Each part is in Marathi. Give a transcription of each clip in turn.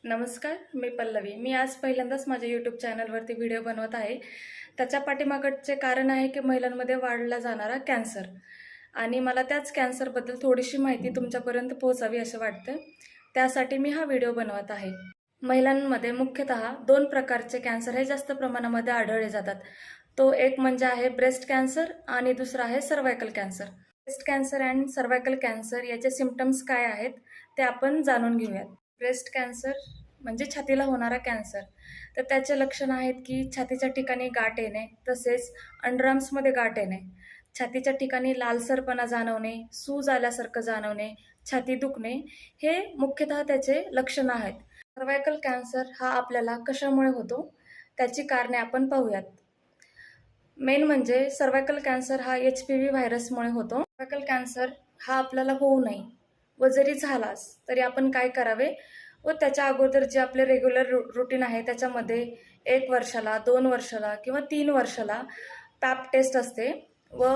नमस्कार, मी पल्लवी. मी आज पहिल्यांदाच माझ्या यूट्यूब चॅनलवरती व्हिडिओ बनवत आहे. त्याच्या पाठीमागचे कारण आहे की महिलांमध्ये वाढला जाणारा कॅन्सर आणि मला त्याच कॅन्सरबद्दल थोडीशी माहिती तुमच्यापर्यंत पोहोचावी असे वाटते. त्यासाठी मी हा व्हिडिओ बनवत आहे. महिलांमध्ये मुख्यतः 2 प्रकारचे कॅन्सर हे जास्त प्रमाणामध्ये आढळले जातात. तो एक म्हणजे आहे ब्रेस्ट कॅन्सर आणि दुसरा आहे cervical cancer. Breast cancer and cervical cancer याचे सिम्पटम्स काय आहेत ते आपण जाणून घेऊयात. ब्रेस्ट कॅन्सर म्हणजे छातीला होणारा कॅन्सर. तर त्याचे लक्षण आहेत की छातीच्या ठिकाणी गाठ येणे, तसेच अंडरआर्म्समध्ये गाठ येणे, छातीच्या ठिकाणी लालसरपणा जाणवणे, सूज आल्यासारखं जाणवणे, छाती दुखणे हे मुख्यतः त्याचे लक्षणं आहेत. सर्व्हायकल कॅन्सर हा आपल्याला कशामुळे होतो त्याची कारणे आपण पाहूयात. मेन म्हणजे सर्व्हायकल कॅन्सर हा HPV व्हायरसमुळे होतो. सर्व्हायकल कॅन्सर हा आपल्याला होऊ नये व जरी झालाच तरी आपण काय करावे व त्याच्या अगोदर जे आपले रेग्युलर रुटीन आहे त्याच्यामध्ये 1 वर्षाला, 2 वर्षाला किंवा 3 वर्षाला पॅप टेस्ट असते व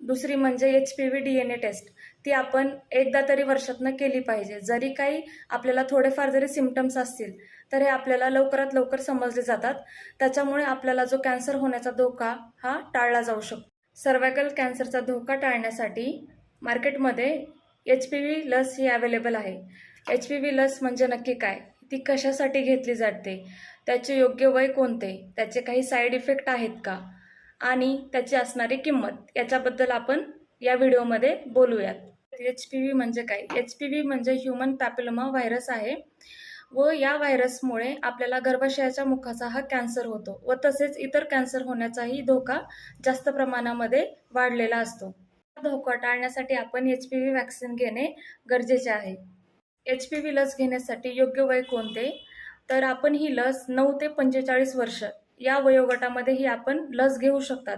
दुसरी म्हणजे HPV DNA टेस्ट. ती आपण एकदा तरी वर्षातनं केली पाहिजे. जरी काही आपल्याला थोडेफार जरी सिम्पटम्स असतील तर हे आपल्याला लवकरात लवकर समजले जातात. त्याच्यामुळे आपल्याला जो कॅन्सर होण्याचा धोका हा टाळला जाऊ शकतो. सर्व्हायकल कॅन्सरचा धोका टाळण्यासाठी मार्केटमध्ये HPV लस ही अवेलेबल आहे. HPV लस म्हणजे नक्की काय, ती कशासाठी घेतली जाते, त्याचे योग्य वय कोणते, त्याचे काही साईड इफेक्ट आहेत का आणि त्याची असणारी किंमत याच्याबद्दल आपण या व्हिडिओमध्ये बोलूयात. HPV म्हणजे काय? HPV म्हणजे ह्यूमन पॅपिलोमा व्हायरस आहे व या व्हायरसमुळे आपल्याला गर्भाशयाच्या मुखाचा हा कॅन्सर होतो व तसेच इतर कॅन्सर होण्याचाही धोका जास्त प्रमाणामध्ये वाढलेला असतो. धोका टाळण्यासाठी आपण HPV वॅक्सिन घेणे गरजेचे आहे. HPV लस घेण्यासाठी योग्य वय कोणते? तर आपण ही लस 9 ते 45 वर्ष या वयोगटामध्ये ही आपण लस घेऊ शकतात.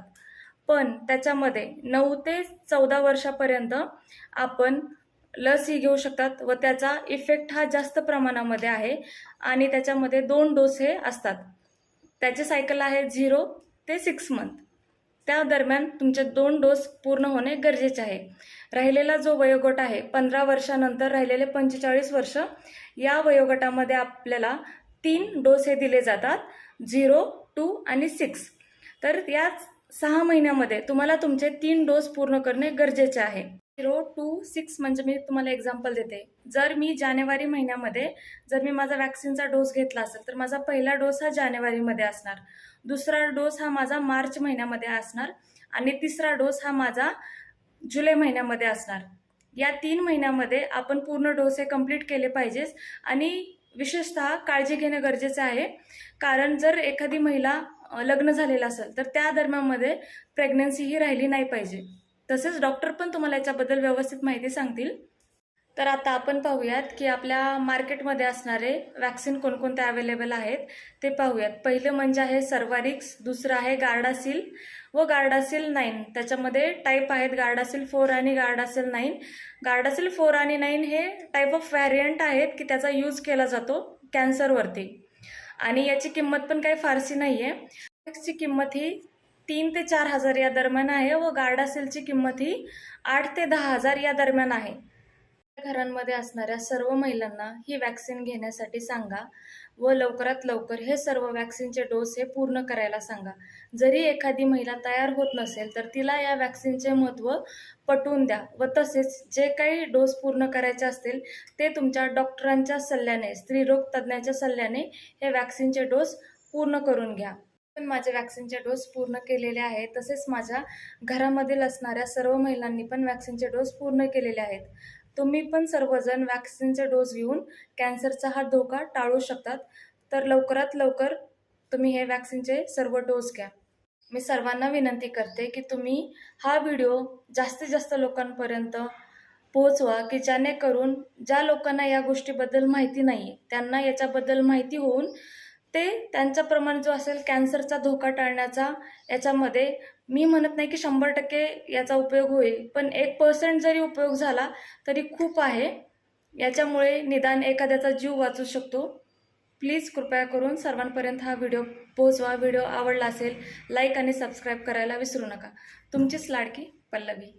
पण त्याच्यामध्ये 9 ते 14 वर्षापर्यंत आपण लस ही घेऊ शकतात व त्याचा इफेक्ट हा जास्त प्रमाणामध्ये आहे आणि त्याच्यामध्ये 2 डोस हे असतात. त्याचे सायकल आहे 0 ते 6 मंथ. त्या दरम्यान तुमचे 2 डोस पूर्ण होणे गरजेचे आहे. राहिलेला जो वयोगट आहे 15 वर्षानंतर राहिलेले 45 वर्ष या वयोगटामध्ये आपल्याला 3 डोस हे दिले जातात, 0, 2 आणि 6. तर या 6 महिन्यामध्ये तुम्हाला तुमचे 3 डोस पूर्ण करणे गरजेचे आहे. 0, 2, 6 म्हणजे मी तुम्हाला एक्झाम्पल देते. जर मी जानेवारी महिन्यामध्ये जर मी माझा वॅक्सिनचा डोस घेतला असेल तर माझा पहिला डोस हा जानेवारीमध्ये असणार, दुसरा डोस हा माझा मार्च महिन्यामध्ये असणार आणि तिसरा डोस हा माझा जुलै महिन्यामध्ये असणार. या 3 महिन्यामध्ये आपण पूर्ण डोस हे कंप्लीट केले पाहिजेत आणि विशेषतः काळजी घेणे गरजेचे आहे. कारण जर एखादी महिला लग्न झालेलं असेल तर त्या दरम्यानमध्ये प्रेग्नन्सी ही राहिली नाही पाहिजे. तसेच डॉक्टर पण तुम्हाला याच्याबद्दल व्यवस्थित माहिती सांगतील. तर आता आपण पाहूयात की आपल्या मार्केटमध्ये असणारे वॅक्सिन कोणकोणते अवेलेबल आहेत ते पाहूयात. पहिलं म्हणजे आहे सर्वारिक्स, दुसरं आहे गार्डासिल व गार्डासिल 9. त्याच्यामध्ये टाईप आहेत गार्डासिल 4 आणि गार्डासिल 9. गार्डासिल 4 आणि 9 हे टाईप ऑफ व्हॅरियंट आहेत की त्याचा यूज केला जातो कॅन्सरवरती आणि याची किंमत पण काही फारशी नाही आहे. ची किंमत ही 3 ते 4 हजार या दरम्यान आहे व गार्डासिलची किंमत ही 8 ते 10 हजार या दरम्यान आहे. घरांमध्ये असणाऱ्या सर्व महिलांना ही वॅक्सिन घेण्यासाठी सांगा व लवकरात लवकर हे सर्व वॅक्सिनचे डोस हे पूर्ण करायला सांगा. जरी एखादी महिला तयार होत नसेल तर तिला या वॅक्सिनचे महत्त्व पटवून द्या व तसेच जे काही डोस पूर्ण करायचे असतील ते तुमच्या डॉक्टरांच्या सल्ल्याने, स्त्रीरोग तज्ज्ञाच्या सल्ल्याने हे वॅक्सिनचे डोस पूर्ण करून घ्या. पण माझे वॅक्सिनचे डोस पूर्ण केलेले आहेत, तसेच माझ्या घरामधील असणाऱ्या सर्व महिलांनी पण वॅक्सिनचे डोस पूर्ण केलेले आहेत. तुम्ही पण सर्वजण वॅक्सिनचे डोस घेऊन कॅन्सरचा हा धोका टाळू शकतात. तर लवकरात लवकर तुम्ही हे वॅक्सिनचे सर्व डोस घ्या. मी सर्वांना विनंती करते की तुम्ही हा व्हिडिओ जास्तीत जास्त लोकांपर्यंत पोहोचवा की जेणेकरून ज्या लोकांना या गोष्टीबद्दल माहिती नाही त्यांना याच्याबद्दल माहिती होऊन ते त्यांच्याप्रमाणे जो असेल कॅन्सरचा धोका टाळण्याचा याच्यामध्ये मी म्हणत नाही की 100% याचा उपयोग होईल, पण 1% जरी उपयोग झाला तरी खूप आहे. याच्यामुळे निदान एखाद्याचा जीव वाचू शकतो. प्लीज कृपया करून सर्वांपर्यंत हा व्हिडिओ पोहोचवा. व्हिडिओ आवडला असेल लाईक आणि सबस्क्राईब करायला विसरू नका. तुमचीच लाडकी पल्लवी.